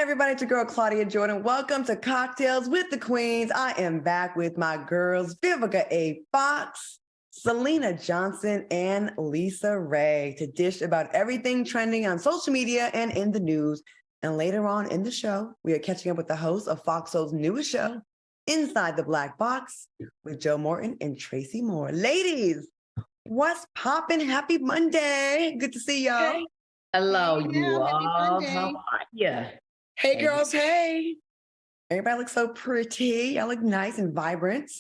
everybody, it's your girl Claudia Jordan. Welcome to Cocktails with the Queens. I am back with my girls, Vivica A. Fox, Selena Johnson, and Lisa Ray to dish about everything trending on social media and in the news. And later on in the show, we are catching up with the host of Fox Soul's newest show, Inside the Black Box, with Joe Morton and Tracy Moore. Ladies, what's poppin'? Happy Monday. Good to see y'all. Hey. Hello, Hey, you all. Monday. How are you? Hey, girls, hey. Everybody looks so pretty. Y'all look nice and vibrant.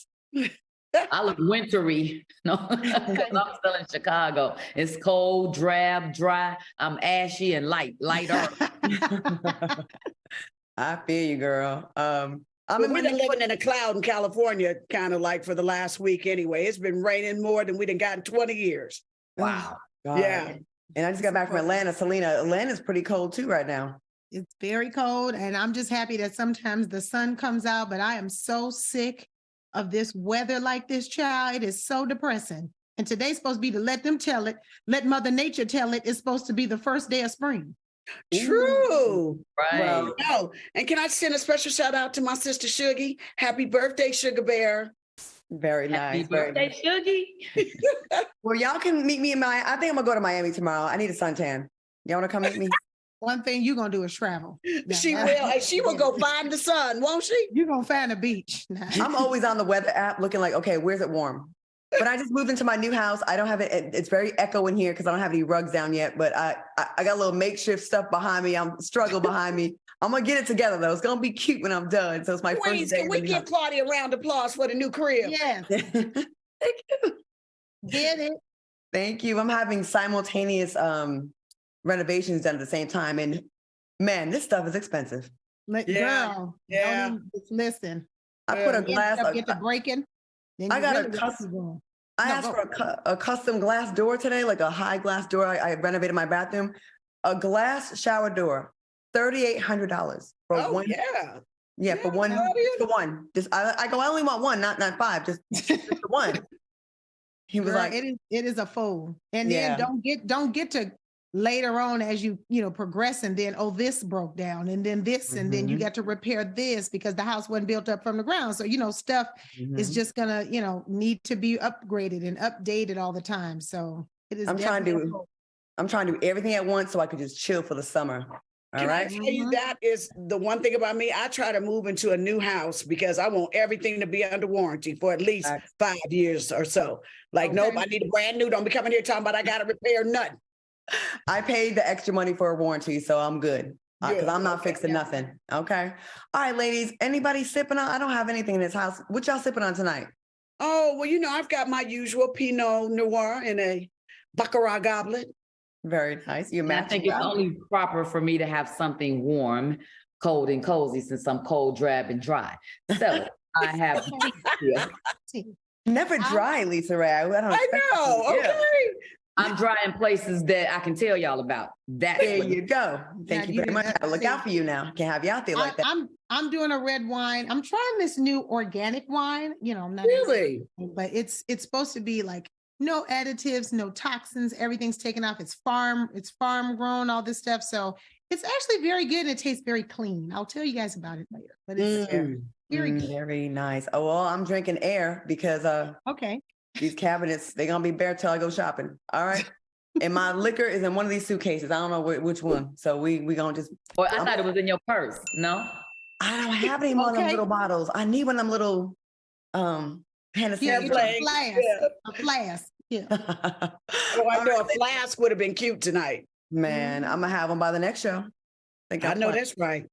I look wintry. No, 'cause I'm still in Chicago. It's cold, drab, dry. I'm ashy and light earth. I feel you, girl. We've been living in a cloud in California, kind of like for the last week anyway. It's been raining more than we done got in 20 years. Wow. God. Yeah. And I just got back from Atlanta. Selena, Atlanta's pretty cold too right now. It's very cold, and I'm just happy that sometimes the sun comes out, but I am so sick of this weather like this, child. It is so depressing. And today's supposed to be to let them tell it, let Mother Nature tell it. It's supposed to be the first day of spring. True. Right. Well, no. And can I send a special shout out to my sister Shuggy? Happy birthday, Sugar Bear. Very Happy nice. birthday, Shuggy. Well, y'all can meet me I think I'm gonna go to Miami tomorrow. I need a suntan. Y'all wanna come meet me? One thing you're going to do is travel. Now, She will. And she will go find the sun, won't she? You're going to find a beach. Now. I'm always on the weather app looking like, okay, where's it warm? But I just moved into my new house. I don't have it. It's very echo in here because I don't have any rugs down yet. But I got a little makeshift stuff behaan me. I'm struggle behind me. I'm gonna get it together though. It's gonna be cute when I'm done. So it's my Queens, first day. can we give Claudia a round of applause for the new crib? Yes. Thank you. Get it. Thank you. I'm having simultaneous renovations done at the same time, and man, this stuff is expensive. Yeah. Girl, Yeah. don't even listen. I put a Get glass. stuff get to breaking. then I you got a really custom. going. I No, asked go. for a custom glass door today, like a high glass door. I renovated my bathroom. A glass shower door, $3,800 for Oh, one. yeah. Yeah, for one. Claudia. For one. Just I go. I only want one, not five. Just the one. He was Girl, like, it is a fold. And Yeah. then don't get to later on as you progress, and then this broke down, and then this, and then you Mhm. got to repair this because the house wasn't built up from the ground. So stuff is Mhm. just gonna need to be upgraded and updated all the time. So it is. I'm trying to definitely a do fold. I'm trying to do everything at once so I could just chill for the summer. All Can I right. tell you Mhm. that is the one thing about me? I try to move into a new house because I want everything to be under warranty for at least Facts. 5 years or so. Like, Okay. nope, I need a brand new. Don't be coming here talking about I got to repair nothing. I paid the extra money for a warranty, so I'm good. Because Good, I'm not okay, fixing yeah. nothing. Okay. All right, ladies. Anybody sipping on? I don't have anything in this house. What y'all sipping on tonight? Oh, well, I've got my usual Pinot Noir in a Baccarat goblet. Very nice. You And I match. think it's only proper for me to have something warm, cold, and cozy since I'm cold, drab, and dry. So I have. Yeah. Never dry, Lisa Ray. I don't I expect know. you to. Yeah. Okay. I'm dry in places that I can tell y'all about. That's There what you go. Thank Yeah, you very you much. did I that. look out for you now. Can't have you out there like that. I'm doing a red wine. I'm trying this new organic wine. I'm not Really? but it's supposed to be like no additives, no toxins, everything's taken off. It's farm grown, all this stuff. So it's actually very good and it tastes very clean. I'll tell you guys about it later. But it's very good. Very nice. Oh, well, I'm drinking air because Okay. these cabinets, they're gonna be bare till I go shopping. All right. And my liquor is in one of these suitcases. I don't know which one. So we gonna just Or I thought it was in your purse. No? I don't have any more of them Okay. little bottles. I need one of them little Hennessy. Yeah, Airplane. get a flask. Yeah. A flask. Yeah. Oh, I know a flask would have been cute tonight. Man, I'm gonna have them by the next show. I know that's right.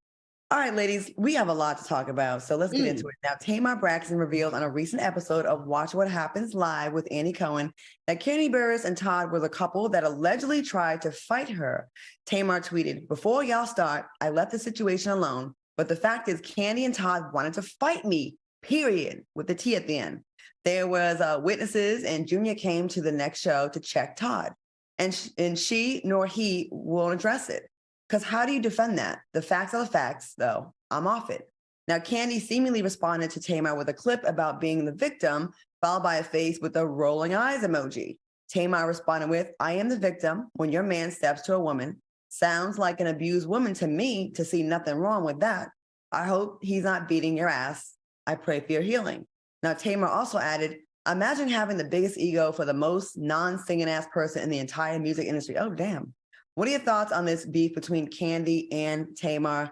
All right, ladies, we have a lot to talk about, so let's get into it. Now, Tamar Braxton revealed on a recent episode of Watch What Happens Live with Annie Cohen that Kenny Burruss and Todd were the couple that allegedly tried to fight her. Tamar tweeted, "Before y'all start, I left the situation alone, but the fact is Kandi and Todd wanted to fight me, period," with the T at the end. There was witnesses, and Junior came to the next show to check Todd, and she nor he won't address it. Because how do you defend that? The facts are the facts, though. I'm off it. Now, Kandi seemingly responded to Tamar with a clip about being the victim, followed by a face with a rolling eyes emoji. Tamar responded with, "I am the victim when your man steps to a woman. Sounds like an abused woman to me to see nothing wrong with that. I hope he's not beating your ass. I pray for your healing. Now, Tamar also added, imagine having the biggest ego for the most non-singing ass person in the entire music industry. Oh, damn. What are your thoughts on this beef between Kandi and Tamar?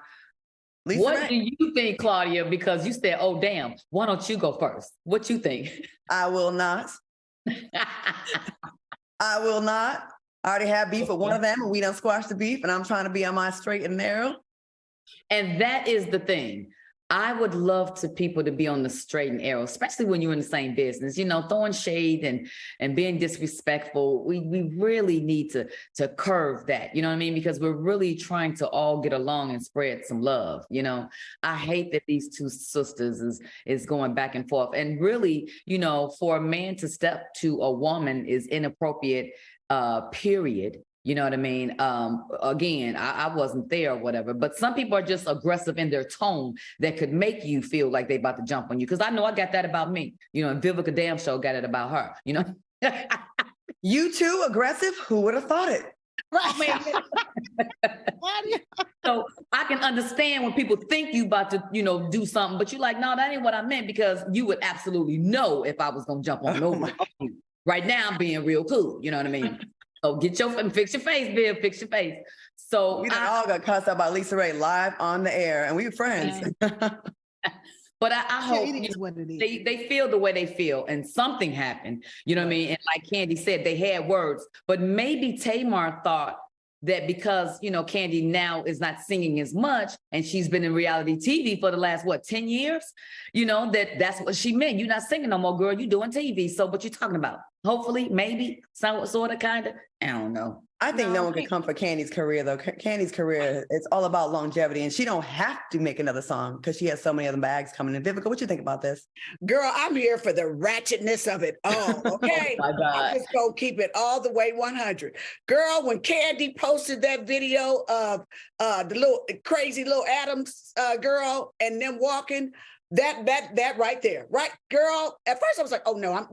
Lisa What Ray? do you think, Claudia? Because you said, oh, damn. Why don't you go first? What you think? I will not. I will not. I already have beef with one of them and we done squashed the beef and I'm trying to be on my straight and narrow. And that is the thing. I would love to people to be on the straight and narrow, especially when you're in the same business, you know, throwing shade and being disrespectful. We really need to curve that, you know what I mean? Because we're really trying to all get along and spread some love. You know, I hate that these two sisters is going back and forth. And really, you know, for a man to step to a woman is inappropriate, period. You know what I mean? Again, I wasn't there or whatever, but some people are just aggressive in their tone that could make you feel like they about to jump on you. Cause I know I got that about me, you know, and Vivica damn show got it about her, you know? You too aggressive? Who would have thought it? Right. So I can understand when people think you about to, you know, do something, but you're like, no, that ain't what I meant, because you would absolutely know if I was going to jump on over you. Right now I'm being real cool. You know what I mean? So fix your face, Bill, fix your face. So We all got cussed out by Lisa Ray live on the air and we were friends. But I hope it is what it is. they feel the way they feel and something happened, you know what I mean? And like Kandi said, they had words, but maybe Tamar thought that because, you know, Kandi now is not singing as much and she's been in reality TV for the last, 10 years, you know, that's what she meant. You're not singing no more, girl, you doing TV. So what you talking about? Hopefully, maybe, sort of, kind of, I don't know. I think no one could come for Candy's career though. Candy's career, it's all about longevity and she don't have to make another song because she has so many other bags coming in. Vivica, what you think about this? Girl, I'm here for the ratchetness of it all, okay? Oh my God. I'm just gonna keep it all the way 100. Girl, when Kandi posted that video of the little crazy little Adams girl and them walking, that right there, right, girl? At first I was like, oh no,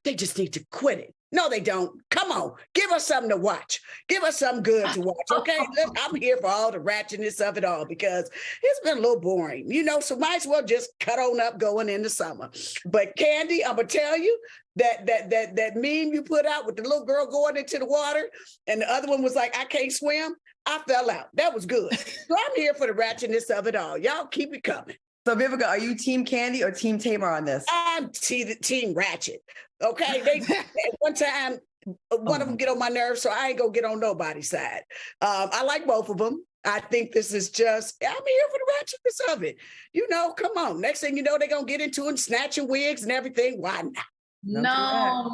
they just need to quit it. No, they don't. Come on, give us something to watch. Give us something good to watch, okay? I'm here for all the ratchetness of it all because it's been a little boring, you know, so might as well just cut on up going into summer. But Kandi, I'm gonna tell you, that meme you put out with the little girl going into the water and the other one was like, I can't swim, I fell out. That was good. So I'm here for the ratchetness of it all. Y'all keep it coming. So Vivica, are you team Kandi or team Tamar on this? I'm team Ratchet. Okay, they at one time one of them get on my nerves, so I ain't gonna get on nobody's side. I like both of them. I think this is just, I'm here for the ratchetness of it. You know, come on. Next thing you know, they're gonna get into it, snatching wigs and everything. Why not? No.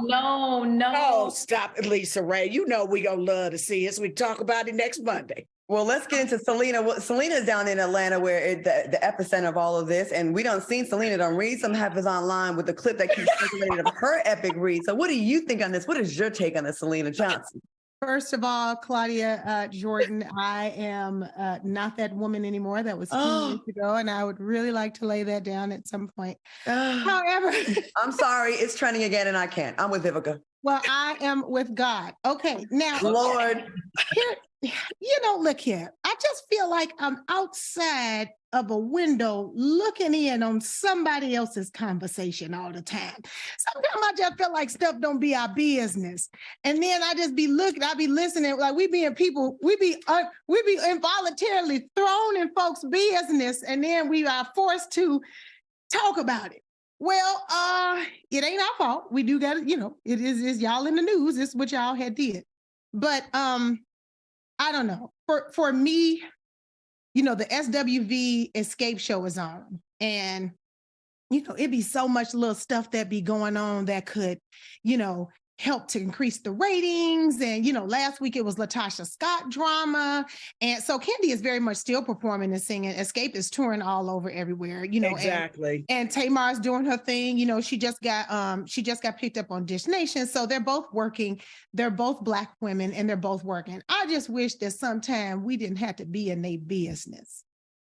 Oh, stop it, Lisa Ray. You know we gonna love to see us. We talk about it next Monday. Well, let's get into Selena. Well, Selena's down in Atlanta where the epicenter of all of this. And we done seen Selena done read some heifers online with the clip that keeps circulating of her epic read. So what do you think on this? What is your take on this, Selena Johnson? First of all, Claudia Jordan, I am not that woman anymore. That was 2 years ago, and I would really like to lay that down at some point. However, I'm sorry, it's trending again, and I can't. I'm with Vivica. Well, I am with God. Okay, now, Lord, here, look here. I just feel like I'm outside of a window looking in on somebody else's conversation all the time. Sometimes I just feel like stuff don't be our business. And then I just be looking, I be listening, like we be involuntarily thrown in folks' business, and then we are forced to talk about it. Well, it ain't our fault. We do got it, it is y'all in the news. It's what y'all had did. But I don't know. For me, the SWV Escape show is on. And, it'd be so much little stuff that be going on that could, help to increase the ratings. And, last week it was Latasha Scott drama. And so Kandi is very much still performing and singing. Escape is touring all over everywhere, Exactly. And Tamar's doing her thing. She just got picked up on Dish Nation. So they're both working. They're both Black women and they're both working. I just wish that sometime we didn't have to be in their business.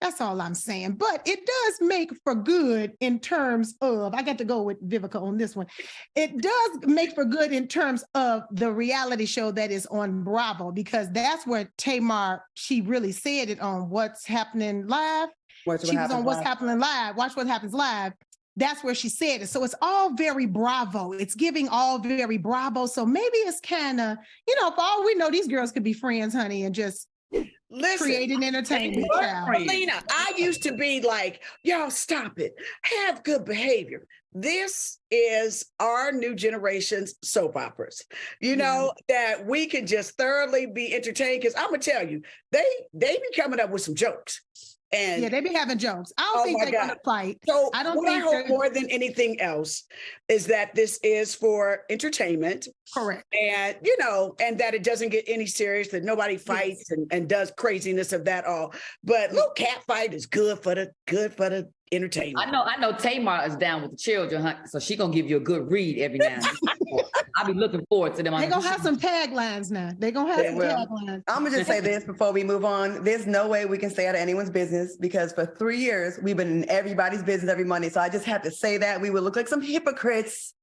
That's all I'm saying. But it does make for good in terms of, I got to go with Vivica on this one. It does make for good in terms of the reality show that is on Bravo, because that's where Tamar, she really said it on What's Happening Live. She was on What's Happening Live. Watch What Happens Live. That's where she said it. So it's all very Bravo. It's giving all very Bravo. So maybe it's kind of, for all we know, these girls could be friends, honey, and just creating entertainment. Selena, I used to be like, y'all stop it. Have good behavior. This is our new generation's soap operas, that we can just thoroughly be entertained. Because I'm going to tell you, they be coming up with some jokes. And they be having jokes. I don't think they're going to fight. So I don't what think I hope more than anything else is that this is for entertainment. Correct. And, and that it doesn't get any serious, that nobody fights and does craziness of that all. But little cat fight is good for the entertainment. I know Tamar is down with the children, huh? So she gonna give you a good read every now and then. I'll be looking forward to them. They're gonna have some taglines now. They're gonna have some taglines. I'm gonna just say this before we move on. There's no way we can stay out of anyone's business, because for 3 years we've been in everybody's business every Monday. So I just have to say that we would look like some hypocrites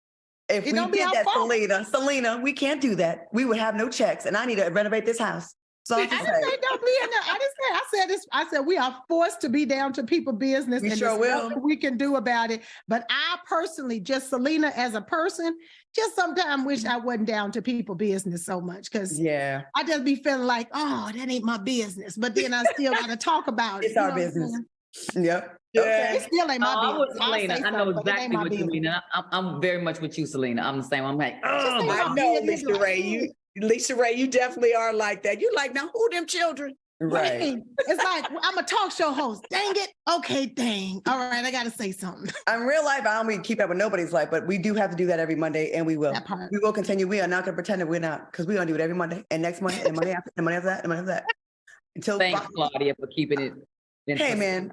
if we did that. Selena, we can't do that. We would have no checks, and I need to renovate this house. So I didn't say don't be in there. I said this. I said we are forced to be down to people business. We sure will. We can do about it. But I personally, just Selena as a person, just sometimes wish I wasn't down to people business so much, because I just be feeling like, oh, that ain't my business. But then I still got to talk about it. It's our business. Yep. Yeah. Okay. It still ain't my business. Selena, I know exactly what you mean. I'm very much with you, Selena. I'm the same. I'm like, oh, I know, Lisa Ray, you definitely are like that. You like, now who them children? Right. It's like, I'm a talk show host. Dang it. Okay, dang. All right, I got to say something. In real life, I don't really keep up with nobody's life, but we do have to do that every Monday, and we will. We will continue. We are not going to pretend that we're not, because we're going to do it every Monday, and next Monday, and Monday after, and Monday after that, and Monday after that. Until thanks, Claudia, for keeping it. Hey, man.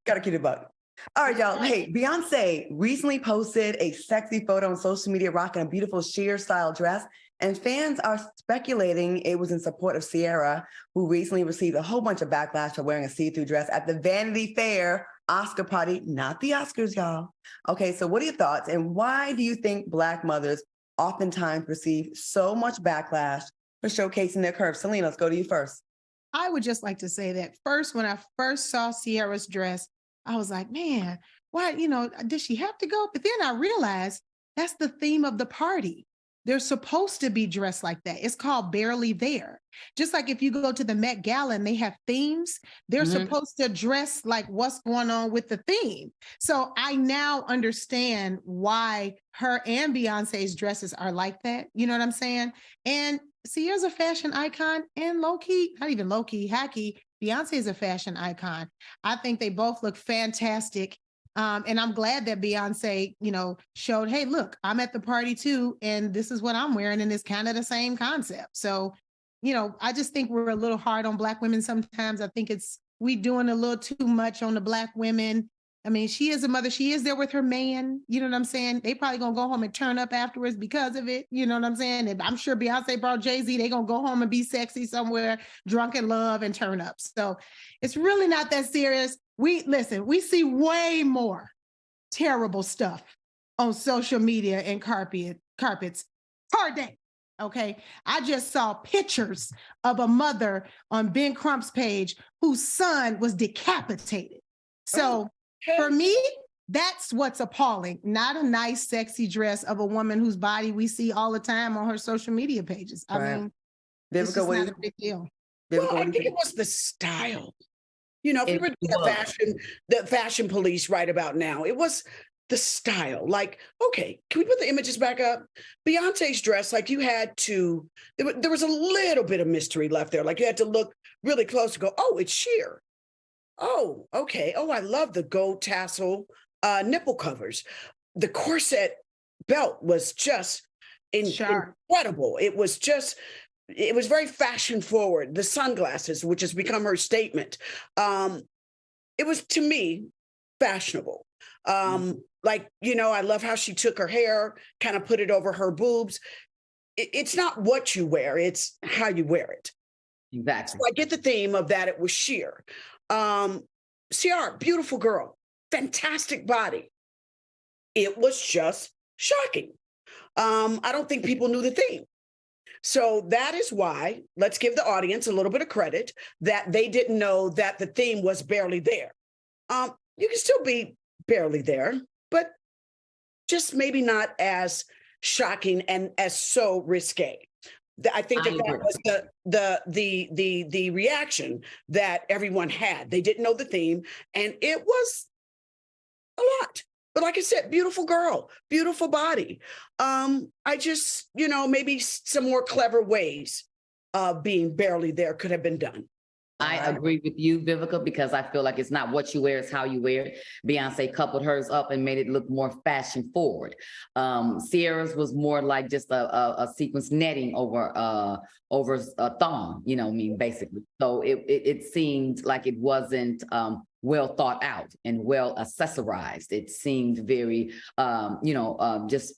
Got to keep it buck. All right, y'all. Hey, Beyonce recently posted a sexy photo on social media rocking a beautiful sheer style dress. And fans are speculating it was in support of Ciara, who recently received a whole bunch of backlash for wearing a see-through dress at the Vanity Fair Oscar party, not the Oscars, y'all. Okay, so what are your thoughts? And why do you think Black mothers oftentimes receive so much backlash for showcasing their curves? Selena, let's go to you first. I would just like to say that first, when I first saw Ciara's dress, I was like, man, why, did she have to go? But then I realized that's the theme of the party. They're supposed to be dressed like that. It's called Barely There. Just like if you go to the Met Gala and they have themes, they're supposed to dress like what's going on with the theme. So I now understand why her and Beyonce's dresses are like that. You know what I'm saying? And Ciara's a fashion icon, and low-key, not even low-key, hacky, Beyonce is a fashion icon. I think they both look fantastic. And I'm glad that Beyonce, showed, hey, look, I'm at the party too, and this is what I'm wearing, and it's kind of the same concept. So, I just think we're a little hard on Black women sometimes. I think we doing a little too much on the Black women. I mean, she is a mother. She is there with her man. You know what I'm saying? They probably going to go home and turn up afterwards because of it. You know what I'm saying? And I'm sure Beyonce brought Jay-Z. They going to go home and be sexy somewhere, drunk in love, and turn up. So it's really not that serious. We see way more terrible stuff on social media and carpets per day. Okay. I just saw pictures of a mother on Ben Crump's page whose son was decapitated. So for me, that's what's appalling. Not a nice, sexy dress of a woman whose body we see all the time on her social media pages. I mean, it's just not a big deal. Well, I think it was the style. If we were the fashion police right about now, it was the style. Like, okay, can we put the images back up? Beyonce's dress, like you had to, there was a little bit of mystery left there. Like you had to look really close to go, oh, it's sheer. Oh, okay. Oh, I love the gold tassel nipple covers. The corset belt was just incredible. It was very fashion forward. The sunglasses, which has become her statement. It was, to me, fashionable. I love how she took her hair, kind of put it over her boobs. It's not what you wear, it's how you wear it. Exactly. So I get the theme of that. It was sheer. Ciara, beautiful girl, fantastic body. It was just shocking. I don't think people knew the theme. So that is why, let's give the audience a little bit of credit that they didn't know that the theme was barely there. You can still be barely there, but just maybe not as shocking and as so risque. I think that was the reaction that everyone had. They didn't know the theme, and it was a lot. But like I said, beautiful girl, beautiful body. I just, maybe some more clever ways of being barely there could have been done. I agree with you, Vivica, because I feel like it's not what you wear, it's how you wear it. Beyonce coupled hers up and made it look more fashion forward. Ciara's was more like just a sequence netting over a thong, basically. So it seemed like it wasn't well thought out and well accessorized. It seemed very, just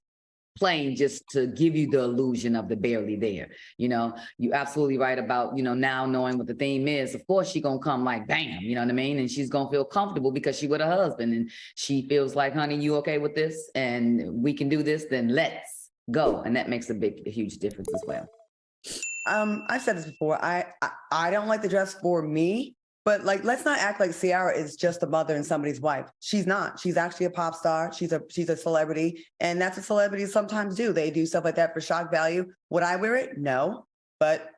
plain, just to give you the illusion of the barely there. You're absolutely right about, now knowing what the theme is. Of course, she's gonna come like bam, you know what I mean? And she's gonna feel comfortable because she with her husband and she feels like, honey, you okay with this? And we can do this, then let's go. And that makes a huge difference as well. I've said this before. I don't like the dress for me. But let's not act like Ciara is just a mother and somebody's wife. She's not. She's actually a pop star. She's a celebrity. And that's what celebrities sometimes do. They do stuff like that for shock value. Would I wear it? No. But,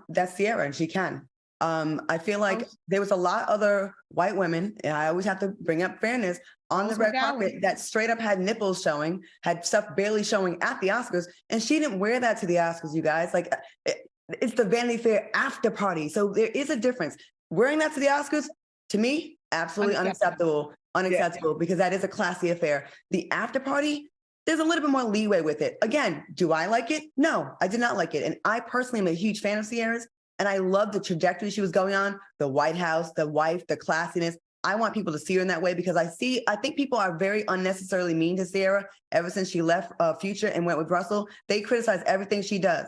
that's Ciara and she can. I feel like there was a lot of other white women, and I always have to bring up fairness, on the red carpet that straight up had nipples showing, had stuff barely showing at the Oscars. And she didn't wear that to the Oscars, you guys. It's the Vanity Fair after party. So there is a difference. Wearing that to the Oscars, to me, absolutely unacceptable, because that is a classy affair. The after party, there's a little bit more leeway with it. Again, do I like it? No, I did not like it. And I personally am a huge fan of Ciara's, and I love the trajectory she was going on, the White House, the wife, the classiness. I want people to see her in that way because I think people are very unnecessarily mean to Ciara ever since she left Future and went with Russell. They criticize everything she does.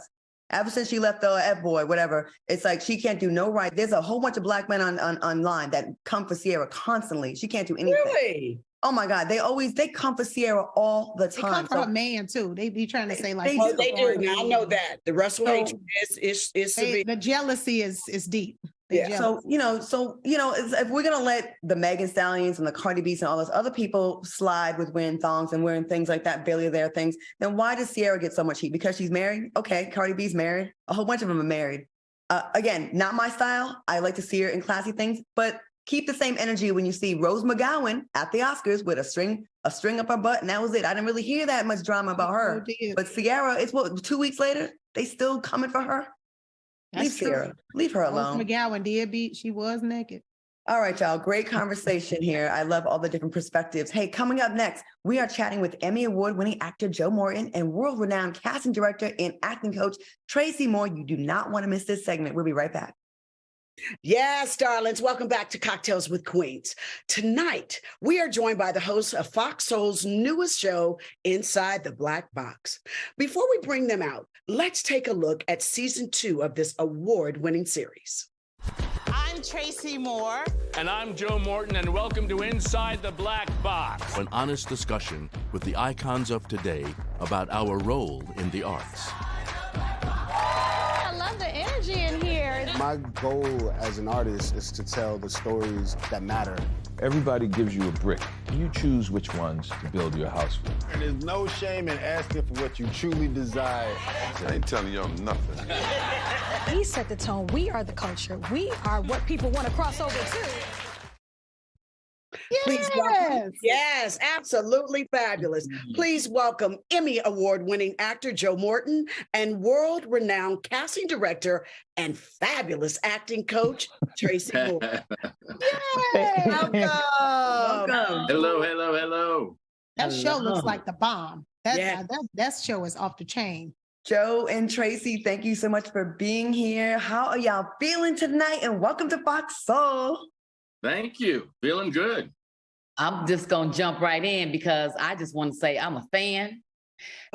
Ever since she left the F-boy, whatever, it's like she can't do no right. There's a whole bunch of black men online that come for Ciara constantly. She can't do anything. Really? Oh my God. They come for Ciara all the time. They come for a man too. They be trying to say like, they do. Now I know that the Russell hatred is severe. The jealousy is deep. Yeah. So if we're gonna let the Megan Stallions and the Cardi B's and all those other people slide with wearing thongs and wearing things like that, barely there things, then why does Ciara get so much heat? Because she's married? Okay, Cardi B's married. A whole bunch of them are married. Again, not my style. I like to see her in classy things, but keep the same energy when you see Rose McGowan at the Oscars with a string up her butt, and that was it. I didn't really hear that much drama about her. But Ciara, it's 2 weeks later, they still coming for her. Leave Ciara. Leave her alone. Rose McGowan she was naked. All right, y'all. Great conversation here. I love all the different perspectives. Hey, coming up next, we are chatting with Emmy Award-winning actor Joe Morton and world-renowned casting director and acting coach Tracy Moore. You do not want to miss this segment. We'll be right back. Yes, darlings, welcome back to Cocktails with Queens. Tonight, we are joined by the host of Fox Soul's newest show, Inside the Black Box. Before we bring them out, let's take a look at season 2 of this award-winning series. I'm Tracy Moore. And I'm Joe Morton, and welcome to Inside the Black Box. An honest discussion with the icons of today about our role in the arts. I love the energy in here. My goal as an artist is to tell the stories that matter. Everybody gives you a brick. You choose which ones to build your house with. And there's no shame in asking for what you truly desire. I ain't telling y'all nothing. We set the tone. We are the culture. We are what people want to cross over to. Please welcome. Yes, absolutely fabulous. Please welcome Emmy Award-winning actor Joe Morton and world-renowned casting director and fabulous acting coach Tracy Moore. Yay! Welcome. Hello. That show looks like the bomb. That show is off the chain. Joe and Tracy, thank you so much for being here. How are y'all feeling tonight? And welcome to Fox Soul. Thank you. Feeling good. I'm just going to jump right in because I just want to say I'm a fan.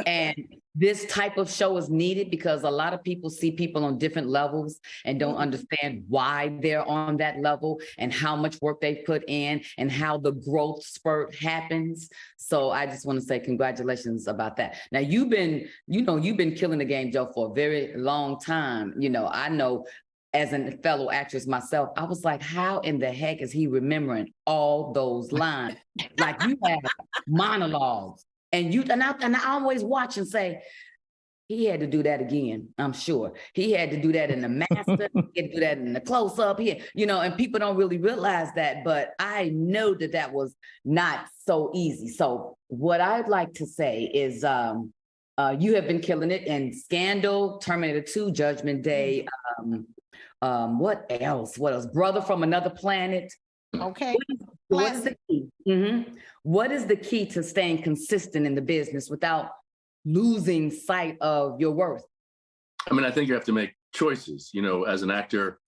And this type of show is needed because a lot of people see people on different levels and don't understand why they're on that level and how much work they put in and how the growth spurt happens. So I just want to say congratulations about that. Now you've been killing the game, Joe, for a very long time. I know as a fellow actress myself, I was like, how in the heck is he remembering all those lines? Like you have monologues. And I always watch and say, he had to do that again, I'm sure. He had to do that in the master, he had to do that in the close-up, and people don't really realize that, but I know that was not so easy. So what I'd like to say is you have been killing it in Scandal, Terminator 2, Judgment Day, what else? Brother from Another Planet. Okay. What is the key? What is the key to staying consistent in the business without losing sight of your worth? I mean, I think you have to make choices. As an actor,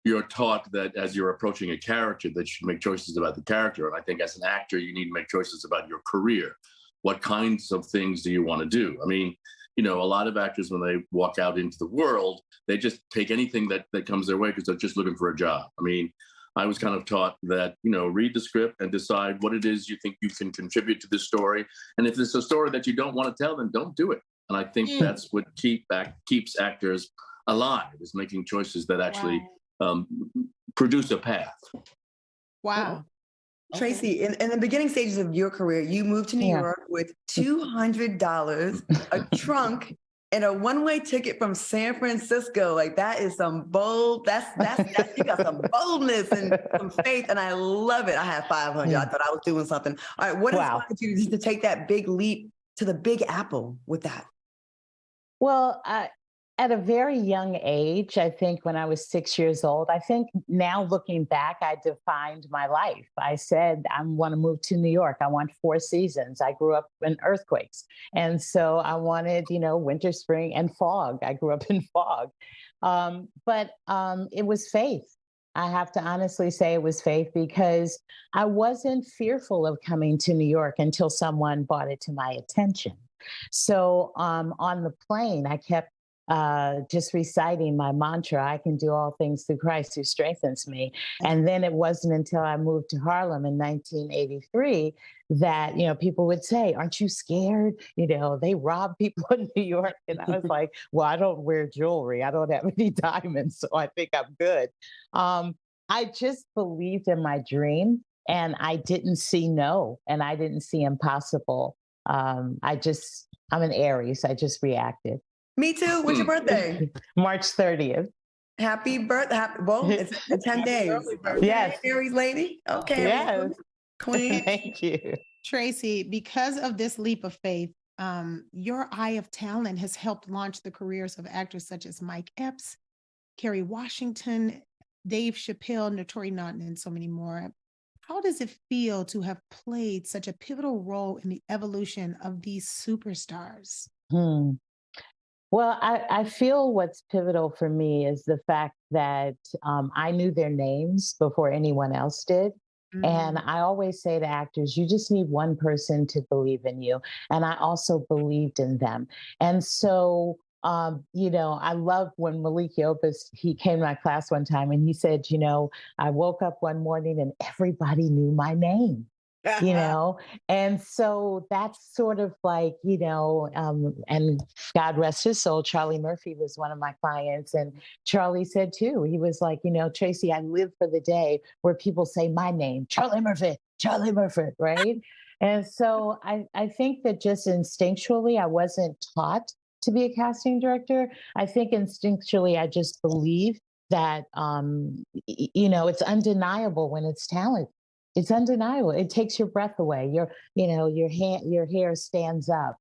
you're taught that as you're approaching a character, that you should make choices about the character. And I think as an actor, you need to make choices about your career. What kinds of things do you want to do? I mean, a lot of actors, when they walk out into the world, they just take anything that comes their way because they're just looking for a job. I mean, I was kind of taught that, read the script and decide what it is you think you can contribute to this story. And if it's a story that you don't want to tell, then don't do it. And I think that's what keeps actors alive, is making choices that actually produce a path. Wow. Tracy, in the beginning stages of your career, you moved to New York with $200, a trunk, and a one-way ticket from San Francisco. Like, that is some bold, that's you got some boldness and some faith, and I love it. I had 500. I thought I was doing something. All right, what inspired you to take that big leap to the Big Apple with that? Well, at a very young age, I think when I was 6 years old, I think now looking back, I defined my life. I said, I want to move to New York. I want 4 seasons. I grew up in earthquakes. And so I wanted, winter, spring, and fog. I grew up in fog. But it was faith. I have to honestly say it was faith, because I wasn't fearful of coming to New York until someone brought it to my attention. So on the plane, I kept just reciting my mantra, I can do all things through Christ who strengthens me. And then it wasn't until I moved to Harlem in 1983 that, people would say, aren't you scared? They rob people in New York. And I was like, well, I don't wear jewelry. I don't have any diamonds, so I think I'm good. I just believed in my dream, and I didn't see no, and I didn't see impossible. I'm an Aries. I just reacted. Me too. What's your birthday? March 30th. Happy birthday. Well, it's 10 days. Yes. Aries lady. Okay. Yes. Queen. Thank you. Tracy, because of this leap of faith, your eye of talent has helped launch the careers of actors such as Mike Epps, Kerry Washington, Dave Chappelle, Notori Naughton, and so many more. How does it feel to have played such a pivotal role in the evolution of these superstars? Well, I feel what's pivotal for me is the fact that I knew their names before anyone else did. And I always say to actors, you just need one person to believe in you. And I also believed in them. And so, I love when Malik Yopis, he came to my class one time and he said, I woke up one morning and everybody knew my name. And so that's sort of like, and God rest his soul, Charlie Murphy was one of my clients. And Charlie said too, he was like, Tracy, I live for the day where people say my name, Charlie Murphy, right? And so I think that just instinctually, I wasn't taught to be a casting director. I think instinctually, I just believe that, it's undeniable when it's talent. It's undeniable. It takes your breath away. Your hair stands up,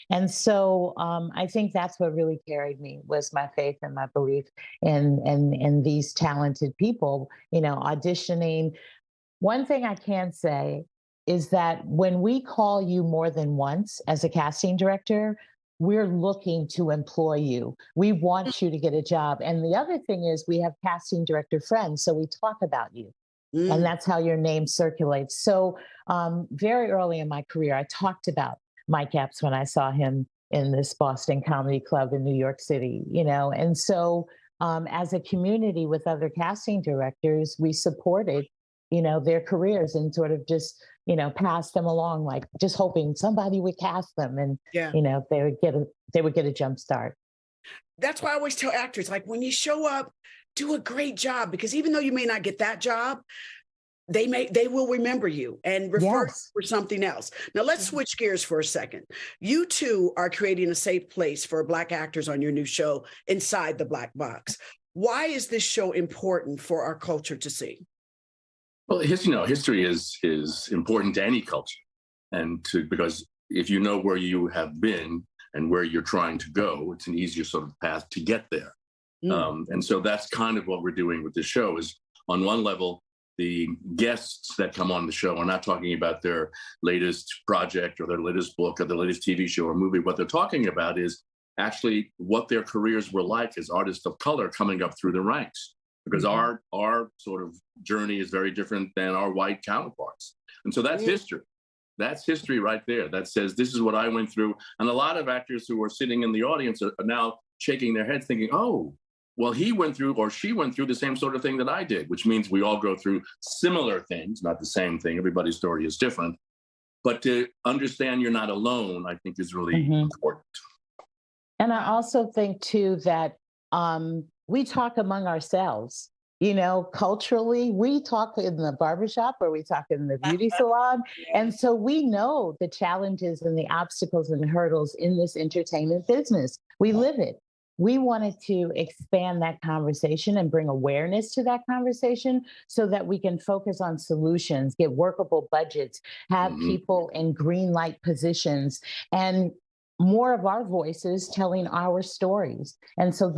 And so I think that's what really carried me, was my faith and my belief in these talented people, auditioning. One thing I can say is that when we call you more than once as a casting director, we're looking to employ you. We want you to get a job. And the other thing is we have casting director friends, so we talk about you. And that's how your name circulates. So very early in my career, I talked about Mike Epps when I saw him in this Boston Comedy Club in New York City, and so as a community with other casting directors, we supported, their careers and sort of just, passed them along, like just hoping somebody would cast them and, they would get a jump start. That's why I always tell actors, like when you show up, do a great job, because even though you may not get that job, they will remember you and refer you for something else. Now let's switch gears for a second. You two are creating a safe place for Black actors on your new show, Inside the Black Box. Why is this show important for our culture to see? Well, history is important to any culture, because if you know where you have been and where you're trying to go, it's an easier sort of path to get there. And so that's kind of what we're doing with this show. Is on one level, the guests that come on the show are not talking about their latest project or their latest book or their latest TV show or movie. What they're talking about is actually what their careers were like as artists of color coming up through the ranks, because our sort of journey is very different than our white counterparts. And so that's history. That's history right there. That says, this is what I went through. And a lot of actors who are sitting in the audience are now shaking their heads thinking, oh, well, he went through or she went through the same sort of thing that I did, which means we all go through similar things, not the same thing. Everybody's story is different. But to understand you're not alone, I think is really important. And I also think, too, that we talk among ourselves. Culturally, we talk in the barbershop or we talk in the beauty salon. And so we know the challenges and the obstacles and hurdles in this entertainment business. We live it. We wanted to expand that conversation and bring awareness to that conversation so that we can focus on solutions, get workable budgets, have people in green light positions, and more of our voices telling our stories. And so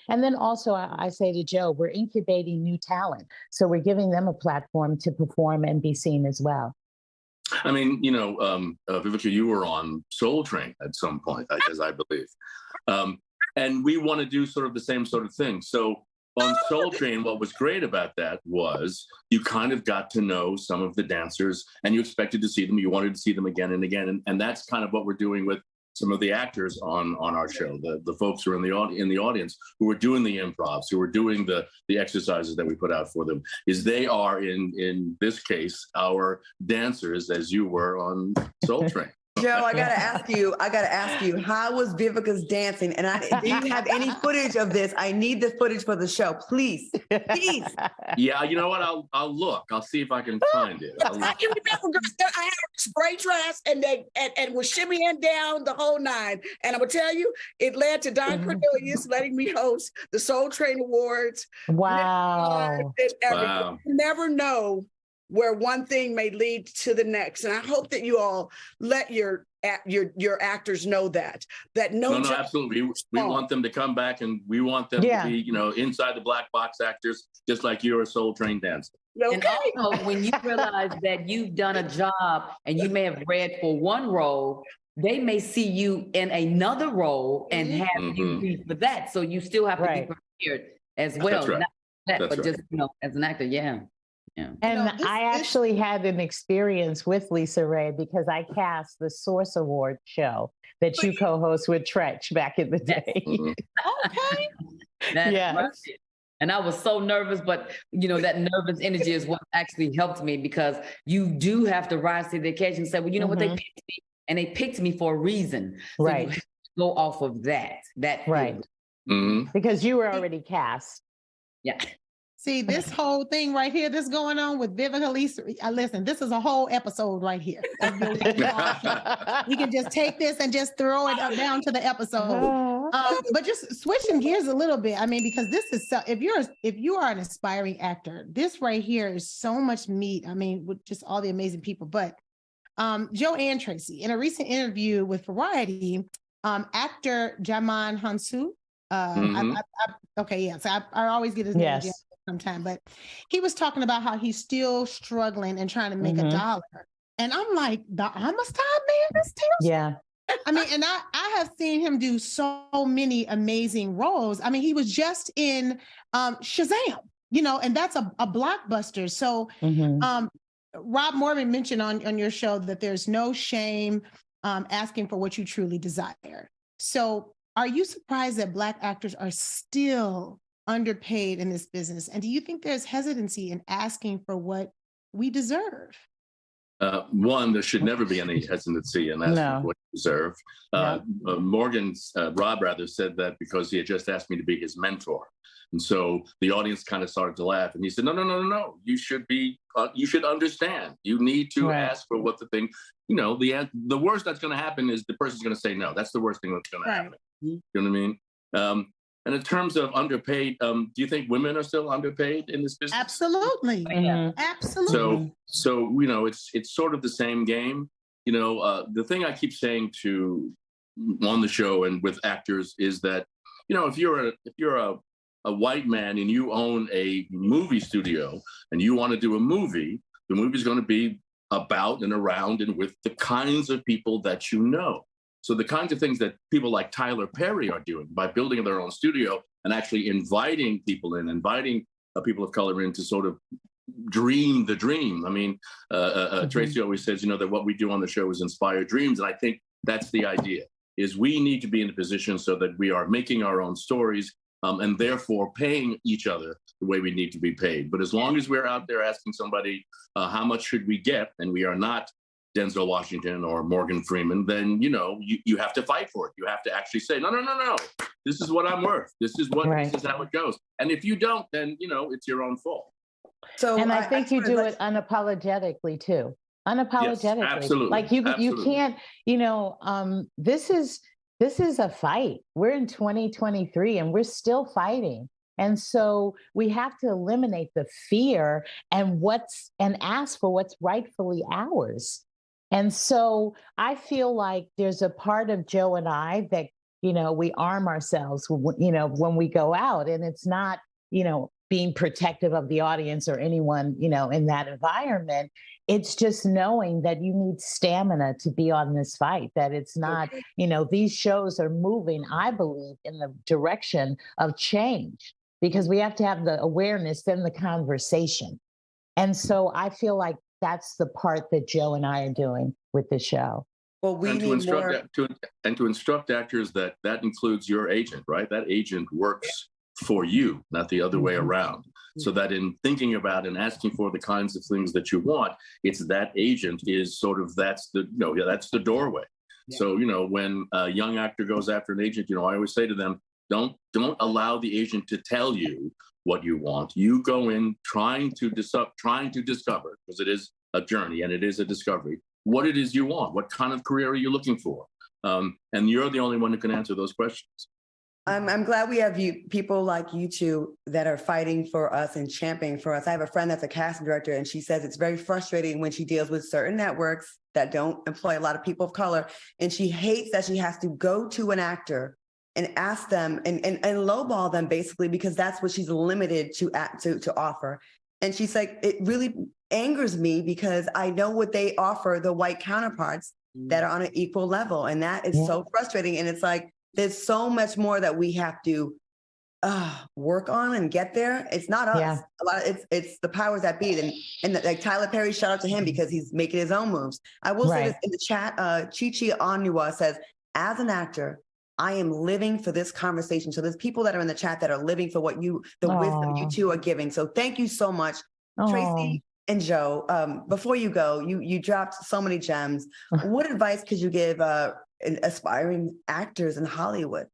and then also I say to Joe, we're incubating new talent. So we're giving them a platform to perform and be seen as well. I mean, Vivica, you were on Soul Train at some point, as I believe. And we want to do sort of the same sort of thing. So on Soul Train, what was great about that was you kind of got to know some of the dancers and you expected to see them. You wanted to see them again and again. And that's kind of what we're doing with some of the actors on our show, the folks who are in the audience who are doing the improvs, who are doing the exercises that we put out for them, is they are in this case our dancers, as you were on Soul Train. Joe, I gotta ask you, how was Vivica's dancing? And do you have any footage of this? I need the footage for the show, please. Yeah, you know what? I'll look. I'll see if I can find it. I can remember, I had this gray dress and was shimmying down the whole nine. And I'm gonna tell you, it led to Don Cornelius letting me host the Soul Train Awards. Wow. You never know where one thing may lead to the next. And I hope that you all let your actors know that no, absolutely. We want them to come back and we want them to be, inside the black box actors, just like you're a Soul Train dancer. Okay. And also, when you realize that you've done a job and you may have read for one role, they may see you in another role and have you read for that. So you still have to be prepared as well. That's right. Not that, That's but right. just, as an actor, yeah. And I actually had an experience with Lisa Ray because I cast the Source Award show that you co-host with Tretch back in the day. Okay. That's and I was so nervous, but that nervous energy is what actually helped me, because you do have to rise to the occasion and say, well, you know what, they picked me, and they picked me for a reason. So you have to go off of that right. Because you were already cast. Yeah. See, this whole thing right here that's going on with Vivica Lisa, listen, this is a whole episode right here. We can just take this and just throw it down to the episode. But just switching gears a little bit, I mean, because this is if you are an aspiring actor, this right here is so much meat. I mean, with just all the amazing people. But Joanne Tracy, in a recent interview with Variety, actor Jaman Hansu, so I always get his name sometime, but he was talking about how he's still struggling and trying to make $1. And I'm like, the Amistad man, this terrible. I mean, and I have seen him do so many amazing roles. I mean, he was just in Shazam, and that's a blockbuster. So Rob Morgan mentioned on your show that there's no shame asking for what you truly desire. So are you surprised that Black actors are still underpaid in this business? And do you think there's hesitancy in asking for what we deserve? One, there should never be any hesitancy in asking for what you deserve. Rob rather said that because he had just asked me to be his mentor. And so the audience kind of started to laugh. And he said, no. You should understand. You need to ask for what the thing, the worst that's going to happen is the person's going to say no. That's the worst thing that's going to happen. You know what I mean? And in terms of underpaid, do you think women are still underpaid in this business? Absolutely. Mm-hmm. Absolutely. So it's sort of the same game. The thing I keep saying on the show and with actors is that, if you're a white man and you own a movie studio and you want to do a movie, the movie's going to be about and around and with the kinds of people that you know. So the kinds of things that people like Tyler Perry are doing by building their own studio and actually inviting people in, inviting people of color in to sort of dream the dream. I mean, Tracy always says, that what we do on the show is inspire dreams. And I think that's the idea, is we need to be in a position so that we are making our own stories and therefore paying each other the way we need to be paid. But as long as we're out there asking somebody, how much should we get? And we are not Denzel Washington or Morgan Freeman, then, you have to fight for it. You have to actually say, no. This is what I'm worth. This is how it goes. And if you don't, then, it's your own fault. So, and I think you do it unapologetically too. Unapologetically. Yes, absolutely. Like you can't, this is a fight. We're in 2023 and we're still fighting. And so we have to eliminate the fear and ask for what's rightfully ours. And so I feel like there's a part of Joe and I that, we arm ourselves, when we go out, and it's not, being protective of the audience or anyone, in that environment. It's just knowing that you need stamina to be on this fight, that it's not, these shows are moving, I believe, in the direction of change, because we have to have the awareness, then the conversation. And so I feel like that's the part that Joe and I are doing with the show. Well, to instruct actors that includes your agent, right? That agent works for you, not the other way around. So that in thinking about and asking for the kinds of things that you want, it's that agent is sort of, that's the doorway. Yeah. So, when a young actor goes after an agent, I always say to them, don't allow the agent to tell you what you want. You go in trying to discover, because it is a journey and it is a discovery, what it is you want. What kind of career are you looking for? And you're the only one who can answer those questions. I'm glad we have people like you two that are fighting for us and championing for us. I have a friend that's a casting director, and she says it's very frustrating when she deals with certain networks that don't employ a lot of people of color. And she hates that she has to go to an actor and ask them and lowball them, basically, because that's what she's limited to offer. And she's like, it really angers me because I know what they offer the white counterparts that are on an equal level. And that is so frustrating. And it's like, there's so much more that we have to work on and get there. It's not us. Yeah. A lot of it's the powers that be. And like Tyler Perry, shout out to him because he's making his own moves. I will say this in the chat. Chichi Onua says, as an actor, I am living for this conversation. So there's people that are in the chat that are living for what the wisdom you two are giving. So thank you so much, Tracy and Joe. Before you go, you dropped so many gems. What advice could you give aspiring actors in Hollywood?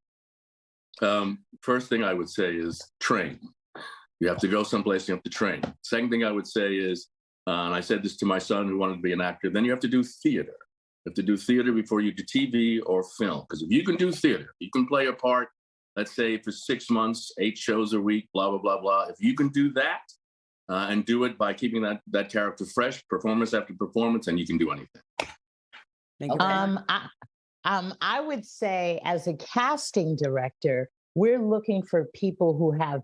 First thing I would say is train. You have to go someplace, you have to train. Second thing I would say is, and I said this to my son who wanted to be an actor, then you have to do theater. You have to do theater before you do TV or film. Because if you can do theater, you can play a part, let's say for 6 months, 8 shows a week, blah, blah, blah, blah. If you can do that and do it by keeping that character fresh, performance after performance, and you can do anything. Thank you. I would say as a casting director, we're looking for people who have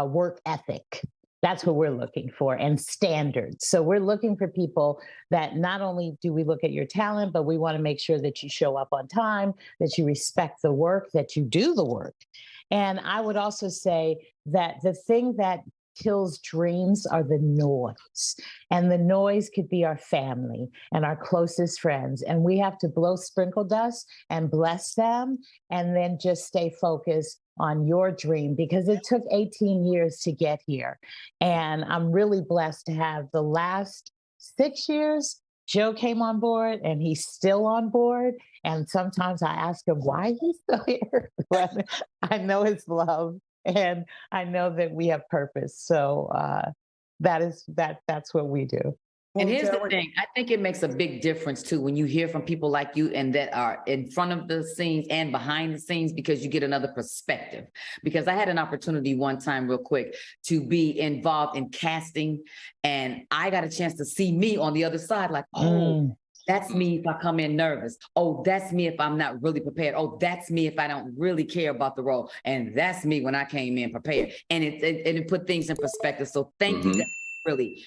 work ethic. That's what we're looking for, and standards. So we're looking for people that not only do we look at your talent, but we want to make sure that you show up on time, that you respect the work, that you do the work. And I would also say that the thing that kills dreams are the noise. And the noise could be our family and our closest friends. And we have to blow sprinkle dust and bless them and then just stay focused on your dream, because it took 18 years to get here. And I'm really blessed to have the last 6 years. Joe came on board and he's still on board. And sometimes I ask him why he's still here. But I know his love and I know that we have purpose. So that's what we do. And here's the thing, I think it makes a big difference too when you hear from people like you and that are in front of the scenes and behind the scenes, because you get another perspective. Because I had an opportunity one time real quick to be involved in casting, and I got a chance to see me on the other side, like, oh, that's me if I come in nervous. Oh, that's me if I'm not really prepared. Oh, that's me if I don't really care about the role. And that's me when I came in prepared. And it put things in perspective. So thank you. Really,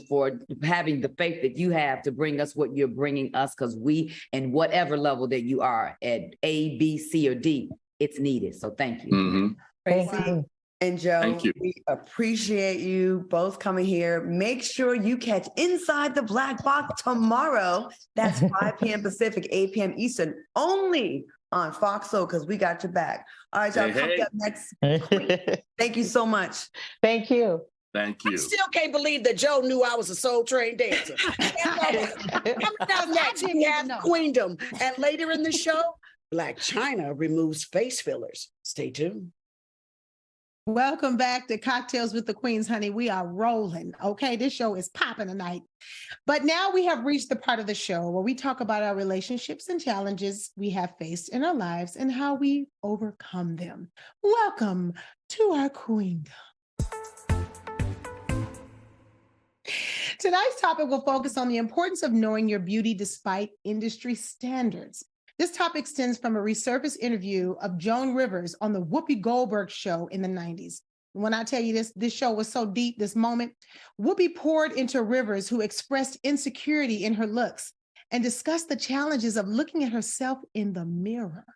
for having the faith that you have to bring us what you're bringing us, because we, and whatever level that you are at A, B, C, or D, it's needed. So thank you. Thank you. And Joe, we appreciate you both coming here. Make sure you catch Inside the Black Box tomorrow. That's 5 p.m. Pacific, 8 p.m. Eastern, only on Fox Soul, because we got your back. All right, y'all, coming up next. Thank you so much. Thank you. Thank you. I still can't believe that Joe knew I was a Soul Train dancer. Coming up next, we have Queendom. And later in the show, Blac Chyna removes face fillers. Stay tuned. Welcome back to Cocktails with the Queens, honey. We are rolling. Okay, this show is popping tonight. But now we have reached the part of the show where we talk about our relationships and challenges we have faced in our lives and how we overcome them. Welcome to our Queendom. Tonight's topic will focus on the importance of knowing your beauty despite industry standards. This topic stems from a resurfaced interview of Joan Rivers on the Whoopi Goldberg show in the 90s. When I tell you this show was so deep, this moment, Whoopi poured into Rivers, who expressed insecurity in her looks and discussed the challenges of looking at herself in the mirror.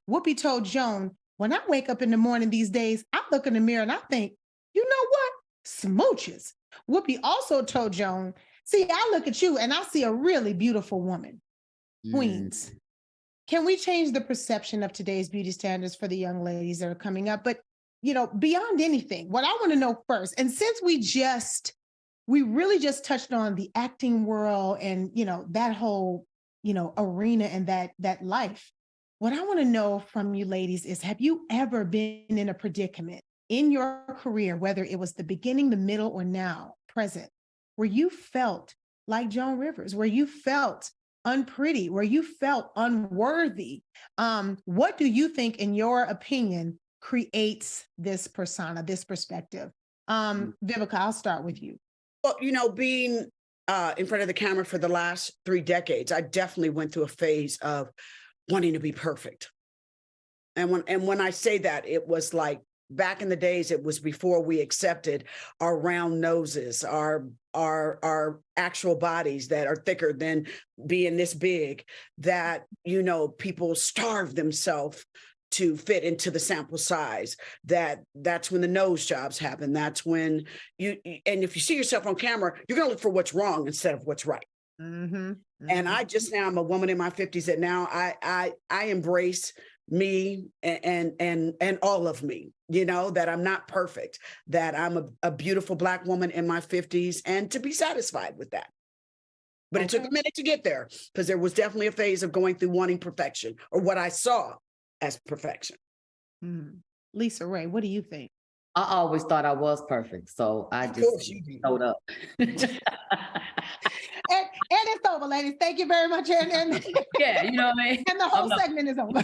Whoopi told Joan, when I wake up in the morning these days, I look in the mirror and I think, you know what? Smooches. Whoopi also told Joan, see, I look at you and I see a really beautiful woman. Queens. Can we change the perception of today's beauty standards for the young ladies that are coming up? But, beyond anything, what I want to know first, and since we really just touched on the acting world and, that whole, arena and that life, what I want to know from you ladies is, have you ever been in a predicament in your career, whether it was the beginning, the middle, or now, present, where you felt like Joan Rivers, where you felt unpretty, where you felt unworthy? What do you think, in your opinion, creates this persona, this perspective? Vivica, I'll start with you. Well, being in front of the camera for the last 3 decades, I definitely went through a phase of wanting to be perfect. And when I say that, it was like, back in the days, it was before we accepted our round noses, our actual bodies that are thicker than being this big, that, people starve themselves to fit into the sample size. That's when the nose jobs happen. That's when and if you see yourself on camera, you're going to look for what's wrong instead of what's right. And I'm a woman in my 50s that now I embrace me and all of me, that I'm not perfect, that I'm a beautiful Black woman in my 50s, and to be satisfied with that. But it took a minute to get there, because there was definitely a phase of going through wanting perfection, or what I saw as perfection. Lisa Ray, what do you think? I always thought I was perfect, so I just showed up. And it's over, ladies. Thank you very much. And yeah, you know what I mean? And the whole segment is over.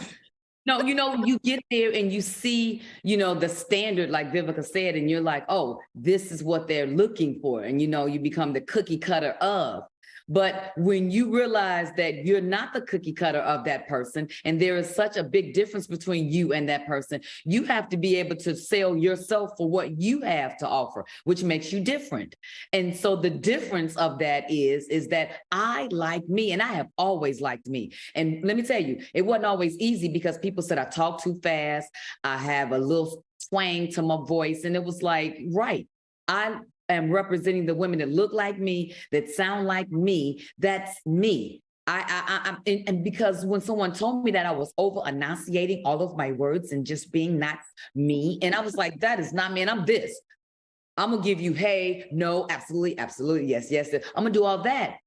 No, you get there and you see, the standard, like Vivica said, and you're like, oh, this is what they're looking for. And, you become the cookie cutter of. But when you realize that you're not the cookie cutter of that person, and there is such a big difference between you and that person, you have to be able to sell yourself for what you have to offer, which makes you different. And so the difference of that is that I like me, and I have always liked me. And let me tell you, it wasn't always easy, because people said I talk too fast, I have a little twang to my voice, and it was like, right. I am representing the women that look like me, that sound like me. That's me. And because when someone told me that, I was over enunciating all of my words and just being not me. And I was like, that is not me. And I'm this. I'm going to give you, hey, no, absolutely, absolutely, yes, yes. I'm going to do all that.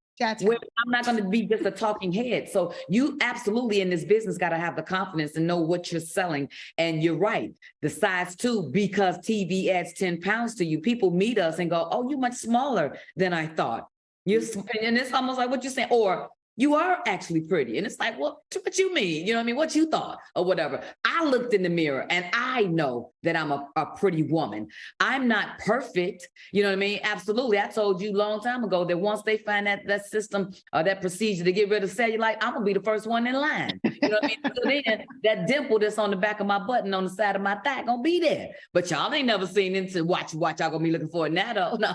Where I'm not going to be just a talking head. So you absolutely in this business got to have the confidence and know what you're selling. And you're right. The size too, because TV adds 10 pounds to you. People meet us and go, oh, you're much smaller than I thought. And it's almost like what you're saying, or you are actually pretty. And it's like, well, what you mean? You know what I mean? What you thought or whatever. I looked in the mirror and I know that I'm a pretty woman. I'm not perfect. You know what I mean? Absolutely. I told you a long time ago that once they find that system or that procedure to get rid of cellulite, I'm going to be the first one in line. You know what I mean? So then that dimple that's on the back of my butt and on the side of my thigh going to be there. But y'all ain't never seen it to watch. Y'all going to be looking for it now though. No.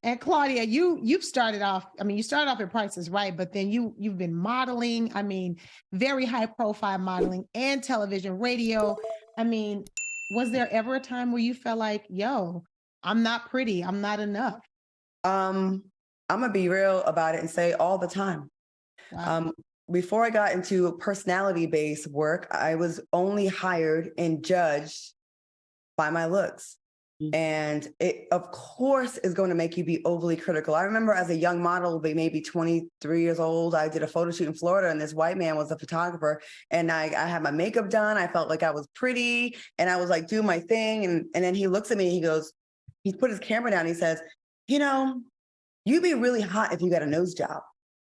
And Claudia, you've started off, I mean, you started off at Price is Right, but then you've been modeling, I mean, very high profile modeling and television, radio. I mean, was there ever a time where you felt like, yo, I'm not pretty, I'm not enough? I'm gonna be real about it and say all the time. Wow. Before I got into personality-based work, I was only hired and judged by my looks. And it, of course, is going to make you be overly critical. I remember as a young model, maybe 23 years old, I did a photo shoot in Florida and this white man was a photographer and I had my makeup done. I felt like I was pretty and I was like, doing my thing. And then he looks at me, he goes, he put his camera down. He says, you know, you'd be really hot if you got a nose job.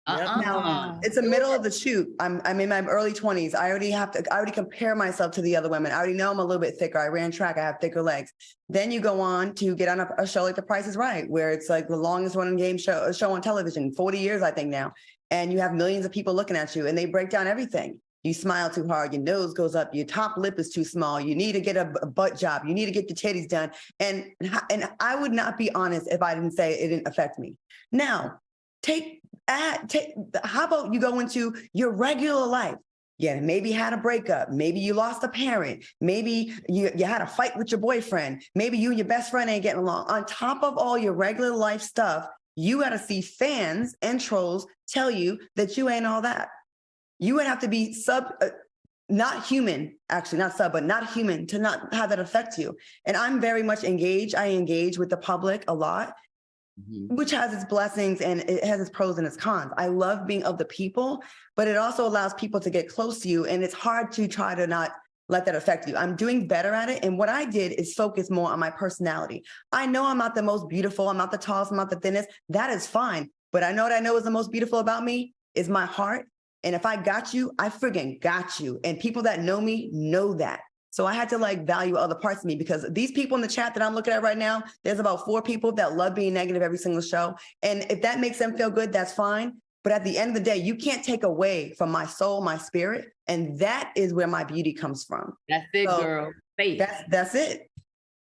Now, it's the middle of the shoot. I'm in my early 20s. I already compare myself to the other women. I already know I'm a little bit thicker. I ran track. I have thicker legs. Then you go on to get on a show like The Price is Right, where it's like the longest running game show on television, 40 years, I think now. And you have millions of people looking at you and they break down everything. You smile too hard, your nose goes up, your top lip is too small, you need to get a butt job, you need to get your titties done. And I would not be honest if I didn't say it didn't affect me. Now, how about you go into your regular life? Yeah, maybe you had a breakup. Maybe you lost a parent. Maybe you had a fight with your boyfriend. Maybe you and your best friend ain't getting along. On top of all your regular life stuff, you got to see fans and trolls tell you that you ain't all that. You would have to be not human to not have that affect you. And I'm very much engaged. I engage with the public a lot. Which has its blessings and it has its pros and its cons. I love being of the people, but it also allows people to get close to you. And it's hard to try to not let that affect you. I'm doing better at it. And what I did is focus more on my personality. I know I'm not the most beautiful. I'm not the tallest. I'm not the thinnest. That is fine. But I know is the most beautiful about me is my heart. And if I got you, I friggin' got you. And people that know me know that. So I had to value other parts of me because these people in the chat that I'm looking at right now, there's about 4 people that love being negative every single show. And if that makes them feel good, that's fine. But at the end of the day, you can't take away from my soul, my spirit. And that is where my beauty comes from. That's it, girl. Faith. That's it.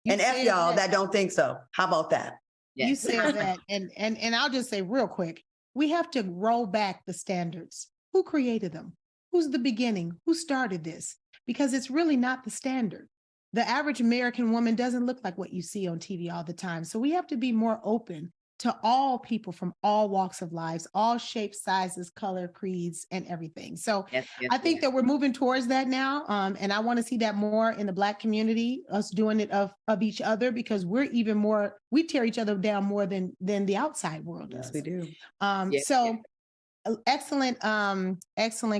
And F y'all that don't think so. How about that? Yes. You said that. And I'll just say real quick, we have to roll back the standards. Who created them? Who's the beginning? Who started this? Because it's really not the standard. The average American woman doesn't look like what you see on TV all the time. So we have to be more open to all people from all walks of lives, all shapes, sizes, color, creeds, and everything. So I think that we're moving towards that now. And I want to see that more in the Black community, us doing it of each other, because we're even more, we tear each other down more than the outside world does. Yes, we do. Excellent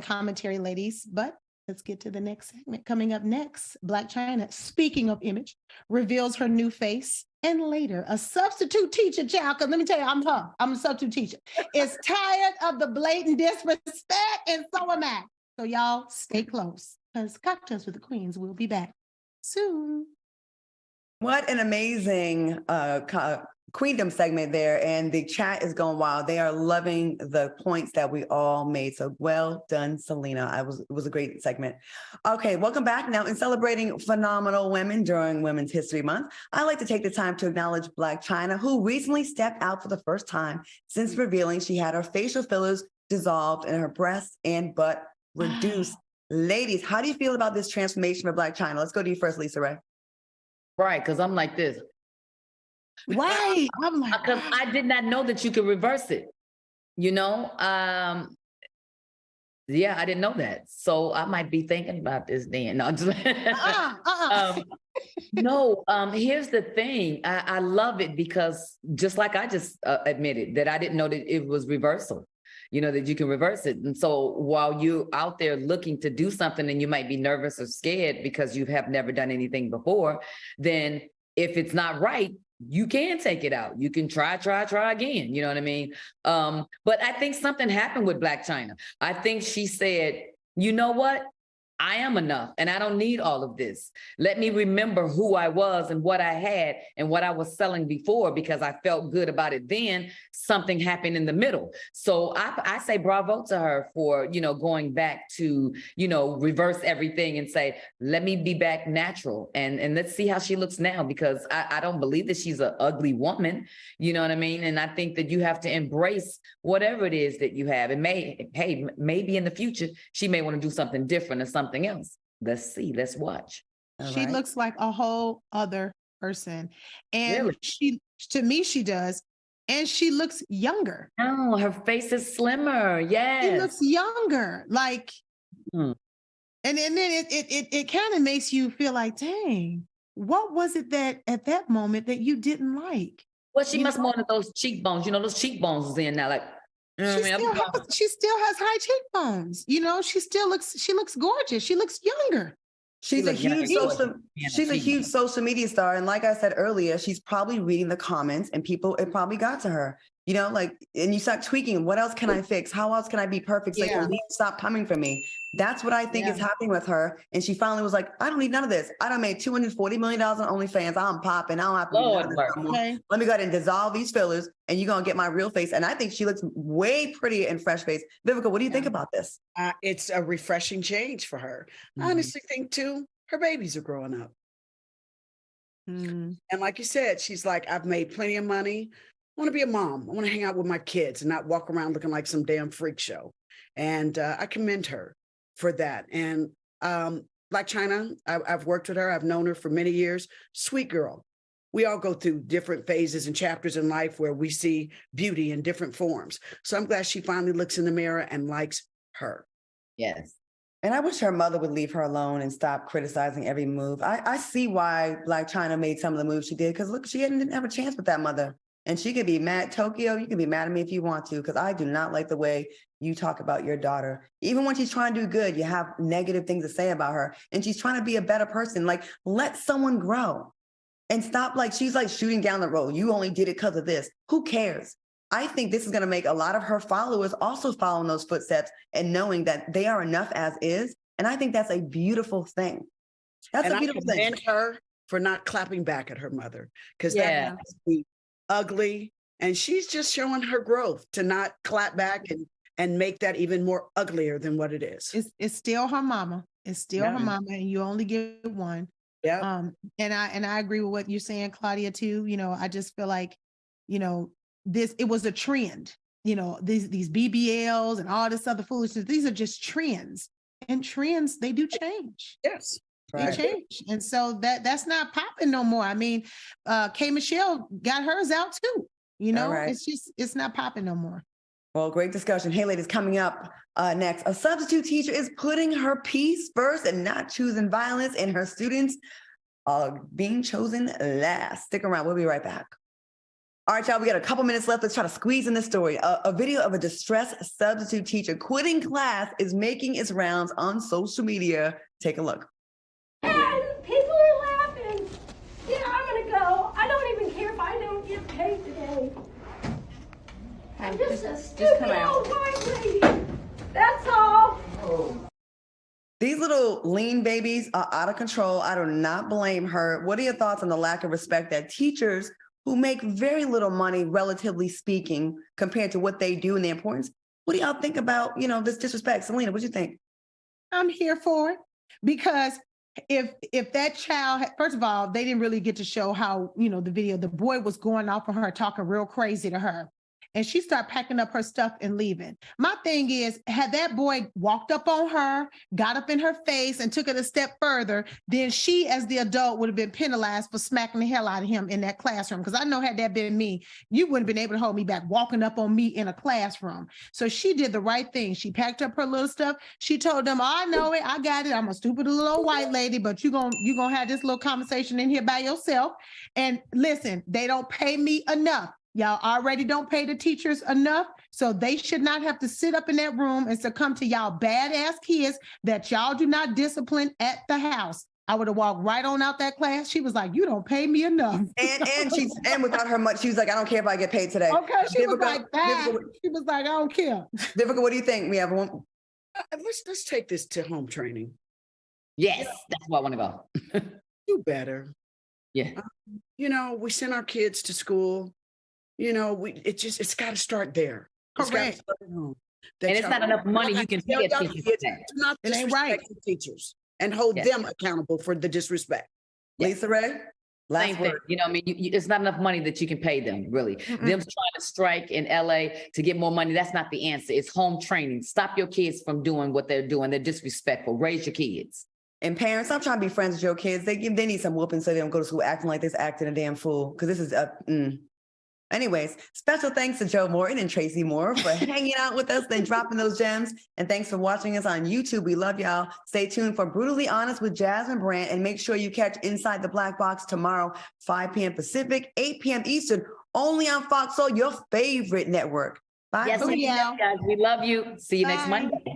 commentary, ladies. But let's get to the next segment. Coming up next, Blac Chyna, speaking of image, reveals her new face. And later, a substitute teacher, child, because let me tell you, I'm a substitute teacher, is tired of the blatant disrespect, and so am I. So y'all stay close, because Cocktails with the Queens will be back soon. What an amazing Queendom segment there, and the chat is going wild. They are loving the points that we all made. So well done, Selena. It was a great segment. Okay, welcome back. Now, in celebrating phenomenal women during Women's History Month, I like to take the time to acknowledge Blac Chyna, who recently stepped out for the first time since revealing she had her facial fillers dissolved and her breasts and butt reduced. Ladies, how do you feel about this transformation for Blac Chyna? Let's go to you first, Lisa Ray. Right, because I'm like this. Right. I'm like, because I did not know that you could reverse it. You know, yeah, I didn't know that. So I might be thinking about this then. No, just, no, here's the thing. I love it because just like I just admitted that I didn't know that it was reversal, you know, that you can reverse it. And so while you're out there looking to do something and you might be nervous or scared because you have never done anything before, then if it's not right, you can take it out. You can try again. You know what I mean? But I think something happened with Blac Chyna. I think she said, you know what? I am enough and I don't need all of this. Let me remember who I was and what I had and what I was selling before because I felt good about it then. Something happened in the middle. So I say bravo to her for, you know, going back to, you know, reverse everything and say, let me be back natural and let's see how she looks now because I don't believe that she's an ugly woman. You know what I mean? And I think that you have to embrace whatever it is that you have. And maybe in the future, she may want to do something different or something else. Let's see. Let's watch. She looks like a whole other person. And really? To me, she does. And she looks younger. Oh, her face is slimmer. Yes. She looks younger. Like, and then it kind of makes you feel like, dang, what was it that at that moment that you didn't like? Well, she must want those cheekbones. You know, those cheekbones is in now. Like, she still has high cheekbones. You know, she looks gorgeous. She looks younger. She's a huge social media star. And like I said earlier, she's probably reading the comments and it probably got to her. You know, like, and you start tweaking. What else can I fix? How else can I be perfect? So you stop coming for me. That's what I think is happening with her. And she finally was like, I don't need none of this. I done made $240 million on OnlyFans. I'm popping. I don't have to do none of this no more. Okay. Let me go ahead and dissolve these fillers and you're going to get my real face. And I think she looks way prettier and fresh face. Vivica, what do you think about this? It's a refreshing change for her. I honestly think too, her babies are growing up. And like you said, she's like, I've made plenty of money. I want to be a mom. I want to hang out with my kids and not walk around looking like some damn freak show. And I commend her for that. And Blac Chyna, I've worked with her. I've known her for many years. Sweet girl. We all go through different phases and chapters in life where we see beauty in different forms. So I'm glad she finally looks in the mirror and likes her. Yes. And I wish her mother would leave her alone and stop criticizing every move. I see why Blac Chyna made some of the moves she did, because look, she didn't have a chance with that mother. And she could be mad. Tokyo, you can be mad at me if you want to, because I do not like the way you talk about your daughter. Even when she's trying to do good, you have negative things to say about her. And she's trying to be a better person. Like, let someone grow and stop. Like, she's like shooting down the road. You only did it because of this. Who cares? I think this is going to make a lot of her followers also follow in those footsteps and knowing that they are enough as is. And I think that's a beautiful thing. That's a beautiful thing. I commend her for not clapping back at her mother, because that must be ugly. And she's just showing her growth to not clap back and make that even more uglier than what it is. It's still her mama. It's still her mama, and you only get one. Yeah. And I agree with what you're saying, Claudia, too. You know, I just feel like, you know, it was a trend, you know, these BBLs and all this other foolishness. These are just trends, and trends, they do change. Yes. They change. And so that's not popping no more. I mean, K. Michelle got hers out too. You know, it's not popping no more. Well, great discussion. Hey, ladies, coming up next, a substitute teacher is putting her piece first and not choosing violence, and her students are being chosen last. Stick around. We'll be right back. All right, y'all, we got a couple minutes left. Let's try to squeeze in this story. A video of a distressed substitute teacher quitting class is making its rounds on social media. Take a look. And people are laughing. Yeah, I'm going to go. I don't even care if I don't get paid today. I'm just a stupid old white lady. That's all. These little lean babies are out of control. I do not blame her. What are your thoughts on the lack of respect that teachers who make very little money, relatively speaking, compared to what they do and the importance? What do y'all think about, you know, this disrespect? Selena, what do you think? I'm here for it, because if that child, first of all, they didn't really get to show how, you know, the video, the boy was going off on her, talking real crazy to her. and she started packing up her stuff and leaving. My thing is, had that boy walked up on her, got up in her face and took it a step further, then she as the adult would have been penalized for smacking the hell out of him in that classroom. Because I know had that been me, you wouldn't have been able to hold me back walking up on me in a classroom. So she did the right thing. She packed up her little stuff. She told them, I know it, I got it. I'm a stupid little old white lady, but you're gonna have this little conversation in here by yourself. And listen, they don't pay me enough. Y'all already don't pay the teachers enough, so they should not have to sit up in that room and succumb to y'all badass kids that y'all do not discipline at the house. I would have walked right on out that class. She was like, you don't pay me enough. And without her much, she was like, I don't care if I get paid today. Okay, she was like that. She was like, I don't care. Vivica, what do you think? We have one. Let's take this to home training. Yes, that's where I want to go. Do better. Yeah. We send our kids to school. It's got to start there. Correct. And it's not enough money you can pay a teacher. Do not disrespect the teachers and hold them accountable for the disrespect. Lisa Ray? Same thing. It's not enough money that you can pay them, really. Them trying to strike in LA to get more money, that's not the answer. It's home training. Stop your kids from doing what they're doing. They're disrespectful. Raise your kids. And parents, stop trying to be friends with your kids. They need some whooping so they don't go to school acting like they're acting a damn fool. Because this is Anyways, special thanks to Joe Morton and Tracy Moore for hanging out with us and dropping those gems. And thanks for watching us on YouTube. We love y'all. Stay tuned for Brutally Honest with Jasmine Brandt. And make sure you catch Inside the Black Box tomorrow, 5 p.m. Pacific, 8 p.m. Eastern, only on Fox Soul, your favorite network. Bye. Yes, guys. We love you. See you next Monday.